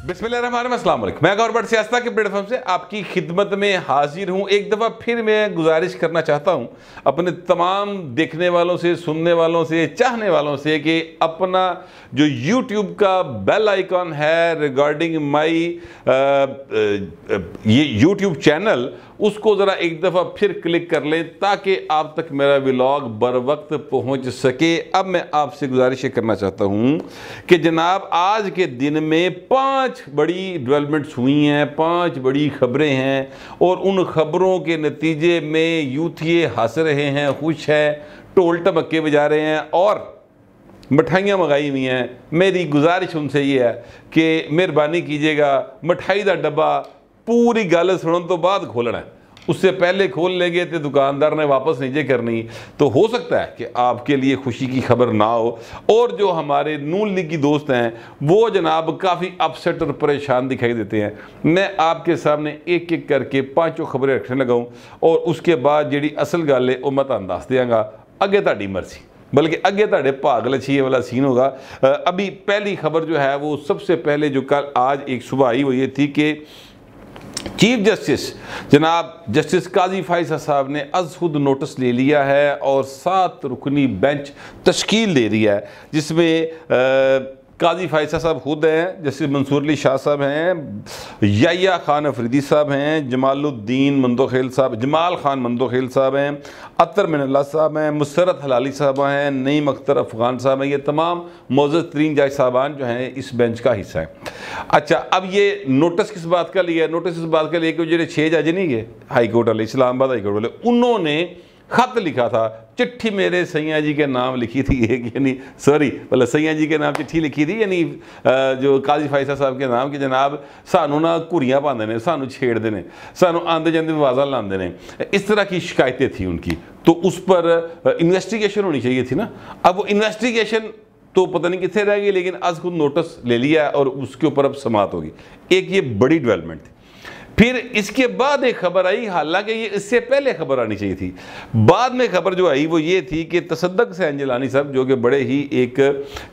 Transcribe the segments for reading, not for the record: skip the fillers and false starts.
बिस्मिल्लाहिर्रहमानिर्रहीम, अस्सलाम वालेकुम। मैं गौर बट सियासत के प्लेटफॉर्म से आपकी खिदमत में हाजिर हूँ। एक दफ़ा फिर मैं गुजारिश करना चाहता हूँ अपने तमाम देखने वालों से, सुनने वालों से, चाहने वालों से कि अपना जो यूट्यूब का बेल आइकॉन है रिगार्डिंग माई ये यूट्यूब चैनल, उसको ज़रा एक दफ़ा फिर क्लिक कर लें ताकि आप तक मेरा व्लॉग बर वक्त पहुँच सके। अब मैं आपसे गुजारिश करना चाहता हूँ कि जनाब आज के दिन में 5 बड़ी डेवलपमेंट्स हुई हैं, 5 बड़ी खबरें हैं और उन खबरों के नतीजे में यूथिये हंस रहे हैं, खुश हैं, टोल टमक्के बजा रहे हैं और मिठाइयाँ मंगाई हुई हैं। मेरी गुजारिश उनसे ये है कि मेहरबानी कीजिएगा, मिठाई का डब्बा पूरी गल सुनने तो बाद खोलना है, उससे पहले खोल लेंगे तो दुकानदार ने वापस नीचे करनी, तो हो सकता है कि आपके लिए खुशी की खबर ना हो। और जो हमारे नून लीग की दोस्त हैं वो जनाब काफ़ी अपसेट और परेशान दिखाई देते हैं। मैं आपके सामने एक एक करके 5 खबरें रखने लगाऊँ और उसके बाद जी असल गल है वो मैं तुहानू दस देंगा, अगे तुहाडी मर्जी, बल्कि अगे तुहाडे भाग लछीए वाला सीन होगा। अभी पहली खबर जो है वो सबसे पहले जो कल आज एक सुबह आई वो ये थी कि चीफ जस्टिस जनाब जस्टिस काजी फाइजा साहब ने अज खुद नोटिस ले लिया है और 7 रुकनी बेंच तश्कील दे रही है, जिसमें काजी फाइजा साहब खुद हैं, जस्टिस मंसूर अली शाह साहब हैं, याया खान अफरीदी साहब हैं, जमालुद्दीन मंदोखेल साहब, जमाल खान मंदोखेल साहब हैं, अतर मिनल्ला साहब हैं, मुसरत हलाली साहब हैं, नईम अख्तर अफगान साहब हैं। ये तमाम मोअज़्ज़ज़ तरीन जज साहबान जो हैं इस बेंच का हिस्सा है। अच्छा, अब ये नोटिस किस बात का लिया है? नोटिस इस बात का लिया कि जो 6 जज नहीं गए हाई कोर्ट वाले, इस्लामाबाद हाई कोर्ट वाले, उन्होंने खत लिखा था, चिट्ठी मेरे सैया जी के नाम लिखी थी एक, यानी सॉरी मतलब सैया जी के नाम चिट्ठी लिखी थी, यानी जो काजी फाइजा साहब के नाम कि जनाब सानू ना घुरियाँ पाते हैं, सानू छेड़ते हैं, सानू आंदे जाते आवाज़ा लाते हैं, इस तरह की शिकायतें थी उनकी। तो उस पर इन्वेस्टिगेशन होनी चाहिए थी ना। अब वो इन्वेस्टिगेशन तो पता नहीं कितने रह गई, लेकिन आज खुद नोटिस ले लिया है और उसके ऊपर अब समात होगी। एक ये बड़ी डेवलपमेंट थी। फिर इसके बाद एक खबर आई, हालांकि ये इससे पहले खबर आनी चाहिए थी। बाद में खबर जो आई वो ये थी कि तसद्दुक़ हुसैन जिलानी साहब जो कि बड़े ही एक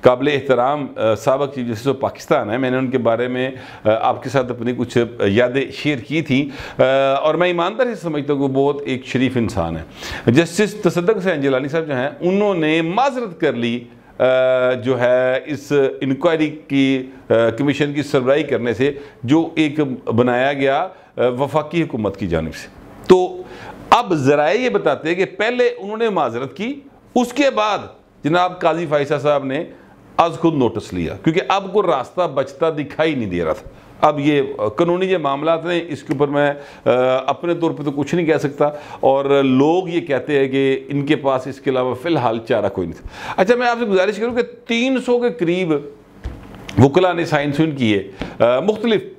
काबिल एहतराम साबिक़ चीफ जस्टिस ऑफ पाकिस्तान है, मैंने उनके बारे में आपके साथ अपनी कुछ यादें शेयर की थी और मैं ईमानदारी से समझता हूँ कि बहुत एक शरीफ इंसान है। जस्टिस तसद्दुक़ हुसैन जिलानी साहब जो हैं उन्होंने माज़रत कर ली जो है इस इंक्वायरी की कमीशन की सरबराही करने से जो एक बनाया गया वफाकी हुकूमत की जानिब से। तो अब ज़राए ये बताते हैं कि पहले उन्होंने माज़रत की, उसके बाद जनाब काजी फाइजा साहब ने आज खुद नोटिस लिया, क्योंकि अब कोई रास्ता बचता दिखाई नहीं दे रहा था। अब ये कानूनी जो मामला हैं इसके ऊपर मैं अपने तौर पे तो कुछ नहीं कह सकता और लोग ये कहते हैं कि इनके पास इसके अलावा फ़िलहाल चारा कोई नहीं था। अच्छा, मैं आपसे गुजारिश करूँ कि 300 के करीब वकला ने साइन सुन किए मुख्तलिफ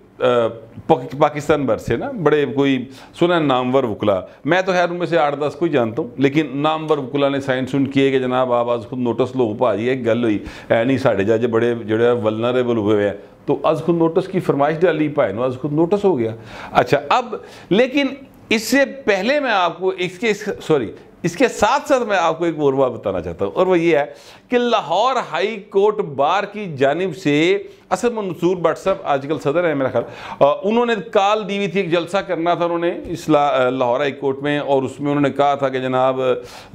पाकिस्तान भर से ना, बड़े कोई सुना नामवर वकला, मैं तो खैर उनमें से 8-10 को ही जानता हूँ, लेकिन नामवर वकला ने साइन सुन किए कि जनाब आप आज खुद नोटिस लो भाजी, एक गल हुई है नहीं साढ़े जज बड़े जो वल्नरेबल हुए हैं, तो आज खुद नोटिस की फरमाइश डाली पाए ना, आज खुद नोटिस हो गया। अच्छा, अब लेकिन इससे पहले मैं आपको इसके साथ साथ मैं आपको एक और बात बताना चाहता हूँ और वो ये है कि लाहौर हाई कोर्ट बार की जानिब से असद मंसूर भट्ट साहब आजकल सदर है मेरा ख्याल, उन्होंने कॉल दी हुई थी, एक जलसा करना था उन्होंने इस लाहौर हाई कोर्ट में और उसमें उन्होंने कहा था कि जनाब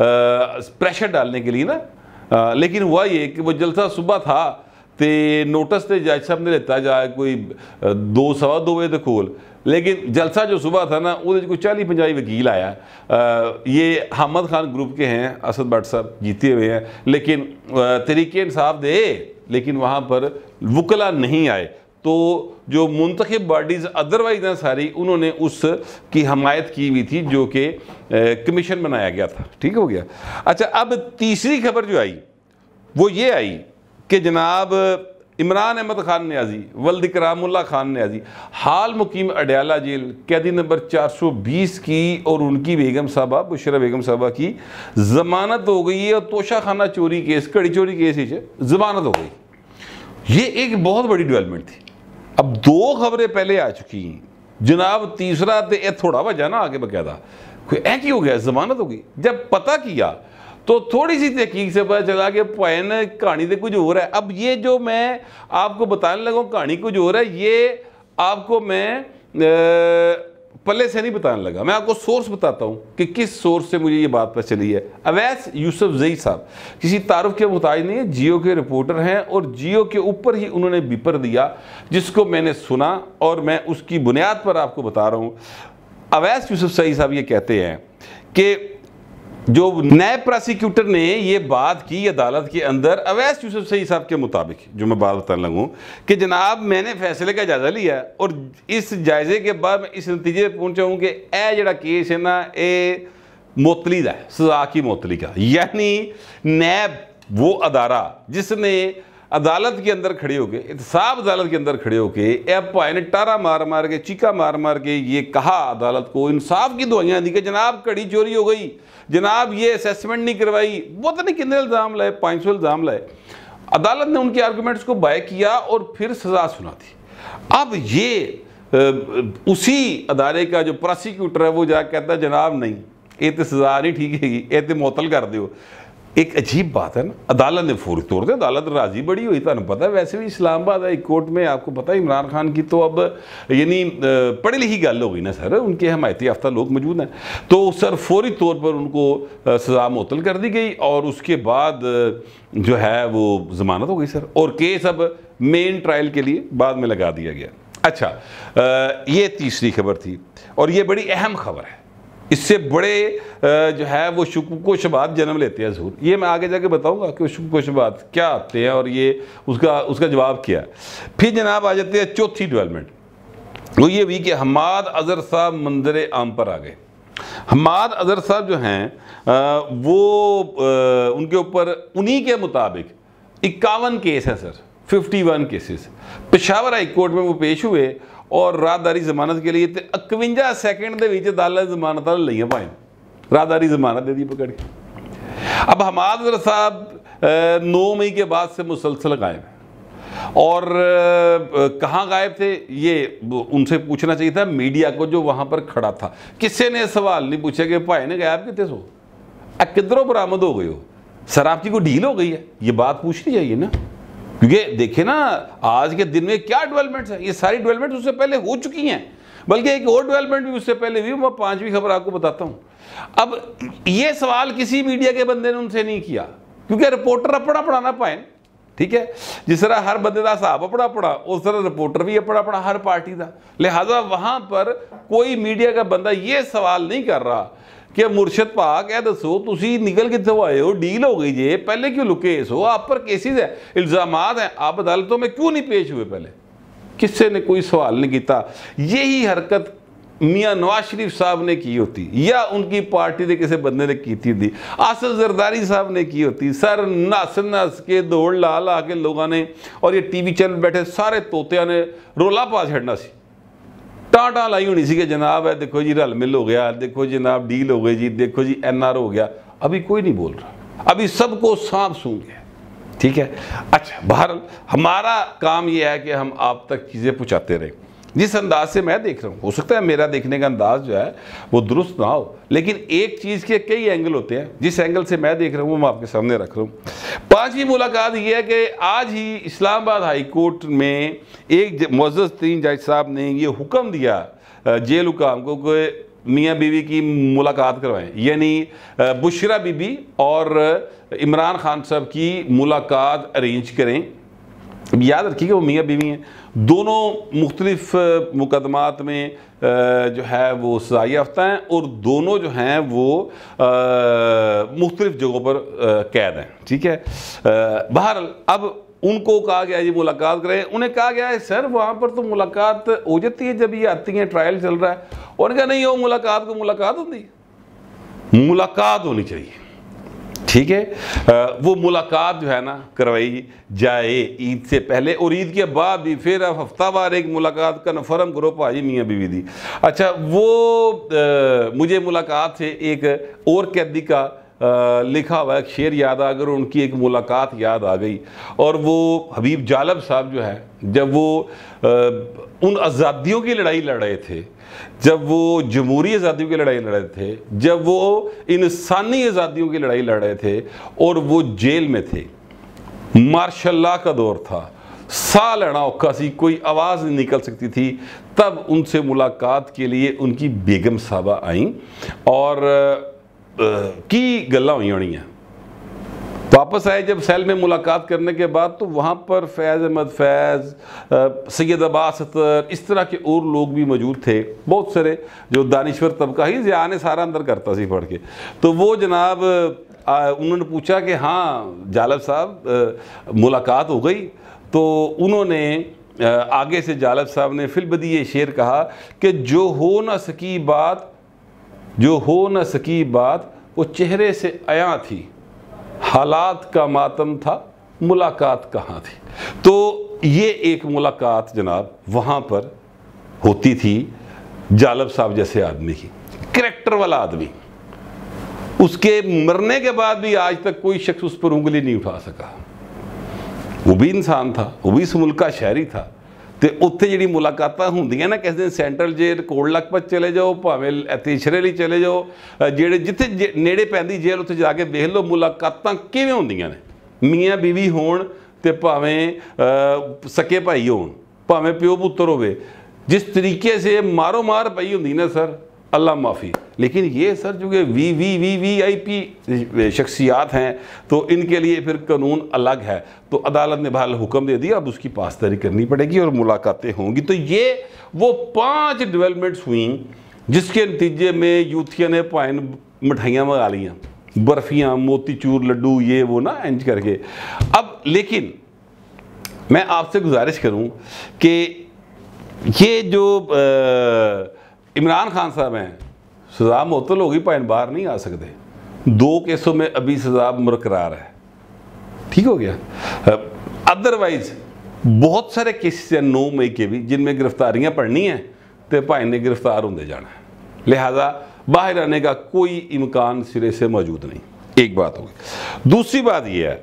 प्रेशर डालने के लिए ना, लेकिन हुआ ये कि वो जलसा सुबह था तो नोटिस तो जज साहब ने लेता जाए कोई 2-2:15 बजे तक खोल, लेकिन जलसा जो सुबह था ना वो कोई 40-50 वकील आया। ये हामिद खान ग्रुप के हैं, असद भट्ट साहब जीते हुए हैं, लेकिन तरीके इंसाफ दे, लेकिन वहाँ पर वकला नहीं आए। तो जो मुंतखब बॉडीज़ अदरवाइज हैं सारी, उन्होंने उसकी हमायत की हुई थी जो कि कमीशन बनाया गया था। ठीक हो गया। अच्छा, अब तीसरी खबर जो आई वो ये आई कि जनाब इमरान अहमद खान न्याजी वल्द करामुल्ला खान न्याजी हाल मुकीम अडयाला जेल कैदी नंबर 420 की और उनकी बेगम साहबा बुशरा बेगम साहबा की ज़मानत हो गई है और तोशा खाना चोरी केस, कड़ी चोरी केस ही ज़मानत हो गई। ये एक बहुत बड़ी डेवलपमेंट थी। अब 2 खबरें पहले आ चुकी हैं जनाब, तीसरा तो यह थोड़ा वजह ना आगे बकायदा कोई ऐ की हो गया, ज़मानत हो गई। जब पता किया तो थोड़ी सी तहकीक से पता चला कि भैन कहानी तो कुछ हो रहा है। अब ये जो मैं आपको बताने लगा कहानी कुछ हो रहा है, ये आपको मैं पल्ले से नहीं बताने लगा, मैं आपको सोर्स बताता हूँ कि किस सोर्स से मुझे ये बात पता चली है। अवैस यूसुफजई साहब किसी तारुफ के मुताबिक नहीं है, जियो के रिपोर्टर हैं और जियो के ऊपर ही उन्होंने बिपर दिया जिसको मैंने सुना और मैं उसकी बुनियाद पर आपको बता रहा हूँ। अवैस यूसुफजई साहब ये कहते हैं कि जो नए प्रोसिक्यूटर ने ये बात की अदालत के अंदर, अवैस यूसुफजई साहब के मुताबिक जो मैं बात बताने लगूँ कि जनाब मैंने फैसले का जायज़ा लिया और इस जायजे के बाद मैं इस नतीजे पर पहुँचा हूँ कि यह जड़ा केस है ना, ये मुअत्तली है, सजा की मुअत्तली का। यानी नैब वो अदारा जिसने अदालत के अंदर खड़े होके, एहतसाब अदालत के अंदर खड़े होके अब भाई ने टारा मार मार के, चीका मार मार के ये कहा अदालत को, इंसाफ की दुआइयाँ दी कि जनाब कड़ी चोरी हो गई, जनाब ये असेसमेंट नहीं करवाई, वो तो नहीं कितने इल्ज़ाम लाए, 500 इल्ज़ाम लाए। अदालत ने उनके आर्गूमेंट्स को बाय किया और फिर सज़ा सुना दी। अब ये उसी अदारे का जो प्रोसिक्यूटर है वो जाकर कहता है जनाब नहीं, ये तो सज़ा नहीं ठीक है, ये तो मुअत्तल कर दो। एक अजीब बात है ना, अदालत ने फौरी तौर पर अदालत राजी बड़ी हुई, तुम पता है वैसे भी इस्लामाबाद हाई कोर्ट में आपको पता है इमरान खान की तो अब यानी पढ़ी लिखी गल हो गई ना सर, उनके हमायती याफ्ता लोग मौजूद हैं, तो सर फौरी तौर पर उनको सज़ा मुअत्तल कर दी गई और उसके बाद जो है वो ज़मानत हो गई सर, और केस अब मेन ट्रायल के लिए बाद में लगा दिया गया। अच्छा, ये तीसरी खबर थी और ये बड़ी अहम खबर है, इससे बड़े जो है वो शुक्क व शुबहात जन्म लेते हैं ज़रूर, ये मैं आगे जाके बताऊंगा कि शुक्क व शुबहात क्या आते हैं और ये उसका जवाब क्या है। फिर जनाब आ जाते हैं चौथी डेवलपमेंट, वो ये हुई कि हम्माद अज़हर साहब मंजर आम पर आ गए। हम्माद अज़हर साहब जो हैं वो उनके ऊपर उन्हीं के मुताबिक 51 केस हैं sir, 51 cases Peshawar high court में वो पेश हुए और राहदारी जमानत के लिए 51 सेकंड के विच अदालत जमानत लिया भाई, राहदारी जमानत दे दी पकड़ के। अब हम्माद अज़हर साहब 9 मई के बाद से मुसलसल गायब है और कहाँ गायब थे ये उनसे पूछना चाहिए था मीडिया को जो वहाँ पर खड़ा था। किसी ने सवाल नहीं पूछा कि भाई ने गायब कितने सो, किधरों बरामद हो गए हो सर, आपकी कोई डील हो गई है, ये बात पूछनी चाहिए ना, क्योंकि देखे ना आज के दिन में क्या डेवलपमेंट्स हैं, ये सारी डेवलपमेंट उससे पहले हो चुकी हैं, बल्कि एक और डेवलपमेंट भी उससे पहले हुई, मैं 5वीं खबर आपको बताता हूँ। अब ये सवाल किसी मीडिया के बंदे ने उनसे नहीं किया क्योंकि रिपोर्टर अपना पढ़ाना पाए, ठीक है, जिस तरह हर बंदे का हिसाब अपना पढ़ा उस तरह रिपोर्टर भी अपना पढ़ा हर पार्टी का, लिहाजा वहाँ पर कोई मीडिया का बंदा ये सवाल नहीं कर रहा कि मुर्शद पाक है दसो तुसी निकल कितों आए हो, डील हो गई जे, पहले क्यों लुके हो, आप पर केसेस है, इल्ज़ामात हैं, आप अदालतों में क्यों नहीं पेश हुए, पहले किसी ने कोई सवाल नहीं किया। यही हरकत मियाँ नवाज शरीफ साहब ने की होती या उनकी पार्टी के किसी बंदे ने की थी, आसिफ जरदारी साहब ने की होती, सर नस नस के दौड़ ला ला के लोगों ने और ये टीवी चैनल बैठे सारे तोतिया ने रोला पा छड़ना सी, टाँटा लाई होनी सी कि जनाब है देखो जी रल मिल हो गया, देखो जनाब डील हो गई जी, देखो जी NR हो गया। अभी कोई नहीं बोल रहा, अभी सबको सांप सूंघ गया, ठीक है। अच्छा, बहरहाल हमारा काम यह है कि हम आप तक चीज़ें पहुँचाते रहें। जिस अंदाज से मैं देख रहा हूँ, हो सकता है मेरा देखने का अंदाज जो है वो दुरुस्त ना हो, लेकिन एक चीज़ के कई एंगल होते हैं, जिस एंगल से मैं देख रहा हूँ वो मैं आपके सामने रख रहा हूँ। 5वीं मुलाकात ये है कि आज ही इस्लामाबाद हाई कोर्ट में एक मुअज़्ज़ज़ तरीन जज साहब ने ये हुक्म दिया जेल हुकाम को कि मियाँ बीवी की मुलाकात करवाएं, यानी बुशरा बीबी और इमरान खान साहब की मुलाकात अरेंज करें। याद रखिएगा वो मियाँ बीवी हैं, दोनों मुख्तलिफ मुकदमात में जो है वो सज़ा याफ्ता हैं और दोनों जो हैं वो मुख्तलिफ जगहों पर कैद हैं, ठीक है। बहरहाल अब उनको कहा गया ये मुलाकात करें, उन्हें कहा गया है सर वहाँ पर तो मुलाकात हो जाती है जब ये आती हैं, ट्रायल चल रहा है, उन्होंने कहा नहीं वो मुलाकात को मुलाकात होती है, मुलाकात होनी चाहिए, ठीक है। वो मुलाकात जो है ना करवाई जाए ईद से पहले और ईद के बाद भी, फिर अब हफ्तावार एक मुलाकात कन्फर्म करो भाई मियाँ बीवी दी। अच्छा, वो मुझे मुलाकात से एक और कैदी का लिखा हुआ एक शेर याद आ गया, उनकी एक मुलाकात याद आ गई। और वो हबीब जालब साहब जो है, जब वो उन आज़ादियों की लड़ाई लड़ रहे थे, जब वो जमहूरी आज़ादियों की लड़ाई लड़ रहे थे, जब वो इंसानी आज़ादियों की लड़ाई लड़ रहे थे और वो जेल में थे, मार्शल लॉ का दौर था, साह लेना औखा सी, कोई आवाज़ नहीं निकल सकती थी, तब उनसे मुलाकात के लिए उनकी बेगम साहबा आई और की गल्लां हुई होनी है। वापस आए जब सेल में मुलाकात करने के बाद, तो वहाँ पर फैज़ अहमद फैज़, सैयद अब्बास अतर, इस तरह के और लोग भी मौजूद थे, बहुत सारे जो दानिश्वर तबका ही ज़िया ने सारा अंदर करता सी पढ़ के। तो वो जनाब उन्होंने पूछा कि हाँ जालब साहब मुलाकात हो गई। तो उन्होंने आगे से जालब साहब ने फिलबदी ये शेर कहा कि जो हो ना सकी बात, जो हो न सकी बात वो चेहरे से आया थी, हालात का मातम था, मुलाकात कहाँ थी। तो ये एक मुलाकात जनाब वहाँ पर होती थी जालब साहब जैसे आदमी की, करैक्टर वाला आदमी। उसके मरने के बाद भी आज तक कोई शख्स उस पर उंगली नहीं उठा सका। वो भी इंसान था, वो भी इस मुल्क का शहरी था। तो उत्थे जिहड़ी मुलाकातां हुंदियां ना, किसी दिन सेंट्रल जेल कोट लखपत चले जाओ, भावें तीसरे चले जाओ, जेड़े जिथे नेड़े पैंदी जेल उत्थे जाके देख लो मुलाकातां किवें हुंदियां ने। मियाँ बीवी होण ते भावें सके भाई होण, भावें प्यो पुत्तर होवे, जिस तरीके से मारो मार पई हुंदी ना सर, अल्लाह माफ़ी। लेकिन ये सर जो कि VIP शख्सियात हैं, तो इनके लिए फिर कानून अलग है। तो अदालत ने बहरहाल हुक्म दे दिया, अब उसकी पासदारी करनी पड़ेगी और मुलाकातें होंगी। तो ये वो 5 डेवलपमेंट्स हुई जिसके नतीजे में यूथिया ने पाइन मिठाइयाँ मंगा लियाँ, बर्फियाँ, मोतीचूर, लड्डू, ये वो ना इंज करके। अब लेकिन मैं आपसे गुजारिश करूँ कि ये जो इमरान खान साहब हैं, सज़ा मुअत्तल होगी, पाइन बाहर नहीं आ सकते। 2 केसों में अभी सज़ा बरकरार है, ठीक हो गया। अदरवाइज़ बहुत सारे केसेस हैं 9 मई के भी जिनमें गिरफ्तारियां पड़नी हैं, तो भाई ने गिरफ्तार होंदे जाना है, लिहाजा बाहर आने का कोई इम्कान सिरे से मौजूद नहीं। एक बात होगी। दूसरी बात यह है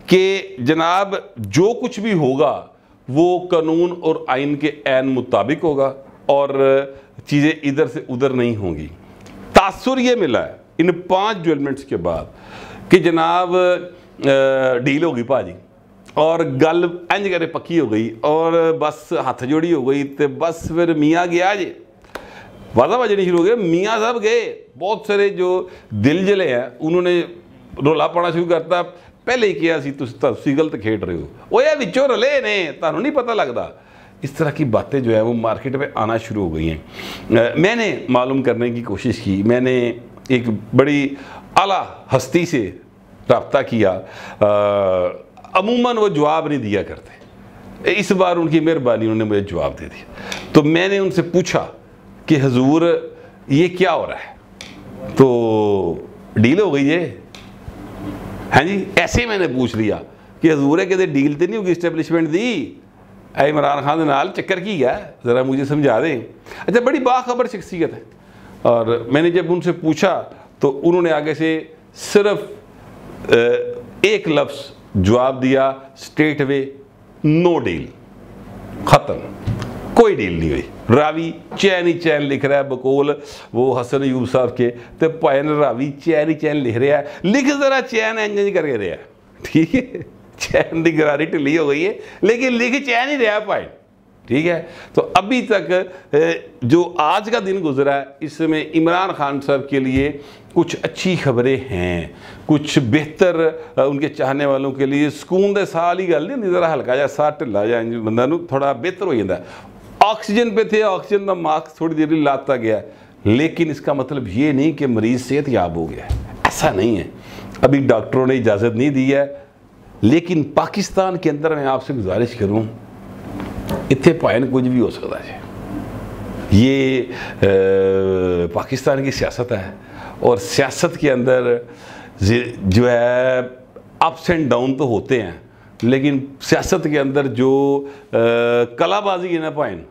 कि जनाब जो कुछ भी होगा वो कानून और आइन के ऐन मुताबिक होगा और चीज़ें इधर से उधर नहीं होंगी। तासुर ये मिला है इन 5 डेवलपमेंट्स के बाद कि जनाब डील होगी भाजी, और गल इंज करे पक्की हो गई और बस हथ जोड़ी हो गई। तो बस फिर मियाँ गया जे वादा बजनी शुरू हो गया, मियाँ साहब गए। बहुत सारे जो दिल जले हैं उन्होंने रौला पाना शुरू करता, पहले ही किया सी तुसीं गलत खेड रहे हो, वो ये विचों रले ने, तुहानूं नहीं पता लगता। इस तरह की बातें जो है वो मार्केट में आना शुरू हो गई हैं। मैंने मालूम करने की कोशिश की, मैंने एक बड़ी आला हस्ती से रब्ता किया, अमूमन वो जवाब नहीं दिया करते, इस बार उनकी मेहरबानी उन्होंने मुझे जवाब दे दिया। तो मैंने उनसे पूछा कि हुजूर ये क्या हो रहा है, तो डील हो गई है, हाँ जी। ऐसे मैंने पूछ लिया कि हुजूर है कहते डील तो नहीं होगी इस्टेबलिशमेंट दी, इमरान खान के नाल चक्कर की है, ज़रा मुझे समझा दें। अच्छा, बड़ी बाखबर शख्सियत है। और मैंने जब उनसे पूछा तो उन्होंने आगे से सिर्फ एक लफ्ज़ जवाब दिया, स्ट्रेट वे, नो डील, ख़त्म, कोई डील नहीं हुई। रावी चैन ही चैन लिख रहा है बकोल वो हसन अयूब साहब के, तो पैन रावी चैन ही चैन लिख रहा है, लिख ज़रा चैन इंज करके रहा, ठीक है। चैन की गरारी ढिली हो गई है लेकिन लिख चैन ही रहा पाए, ठीक है। तो अभी तक जो आज का दिन गुजरा है इसमें इमरान खान साहब के लिए कुछ अच्छी खबरें हैं, कुछ बेहतर उनके चाहने वालों के लिए सुकून दे साल ही गल नहीं, ज़रा हल्का जा साह ढिला जा बंदा थोड़ा बेहतर हो जाता है। ऑक्सीजन पे थे, ऑक्सीजन का मास्क थोड़ी देर लाता गया, लेकिन इसका मतलब ये नहीं कि मरीज़ सेहत याब हो गया, ऐसा नहीं है। अभी डॉक्टरों ने इजाज़त नहीं दी है, लेकिन पाकिस्तान के अंदर मैं आपसे गुजारिश करूं, इत्थे भावें कुछ भी हो सकता है। ये पाकिस्तान की सियासत है और सियासत के अंदर जो है अप्स एंड डाउन तो होते हैं, लेकिन सियासत के अंदर जो कलाबाजी है ना भावें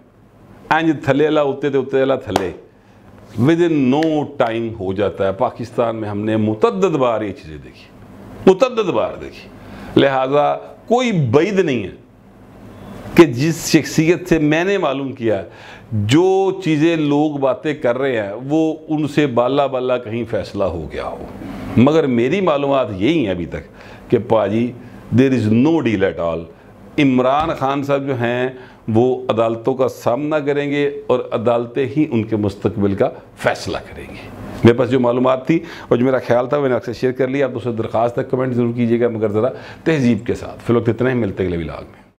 इंज थले वाला उत्ते ते उत्ते वाला थले, विद इन नो टाइम हो जाता है। पाकिस्तान में हमने मुतअद्दिद बार ये चीज़ें देखी, मुतअद्दिद बार देखी। लिहाजा कोई बैद नहीं है कि जिस शख्सियत से मैंने मालूम किया जो चीज़ें लोग बातें कर रहे हैं वो उनसे बाला बाला कहीं फ़ैसला हो गया हो। मगर मेरी मालूमात यही है अभी तक कि पाजी there is no deal at all. Imran Khan साहब जो हैं वो अदालतों का सामना करेंगे और अदालतें ही उनके मुस्तकबिल का फ़ैसला करेंगी। मेरे पास जो मालूमात थी और जो मेरा ख्याल था मैंने आपसे शेयर कर लिया। आप दूसरे दरख्वास्त तक कमेंट ज़रूर कीजिएगा, मगर ज़रा तहजीब के साथ। फिलहाल इतना ही, मिलते अगले व्लॉग में।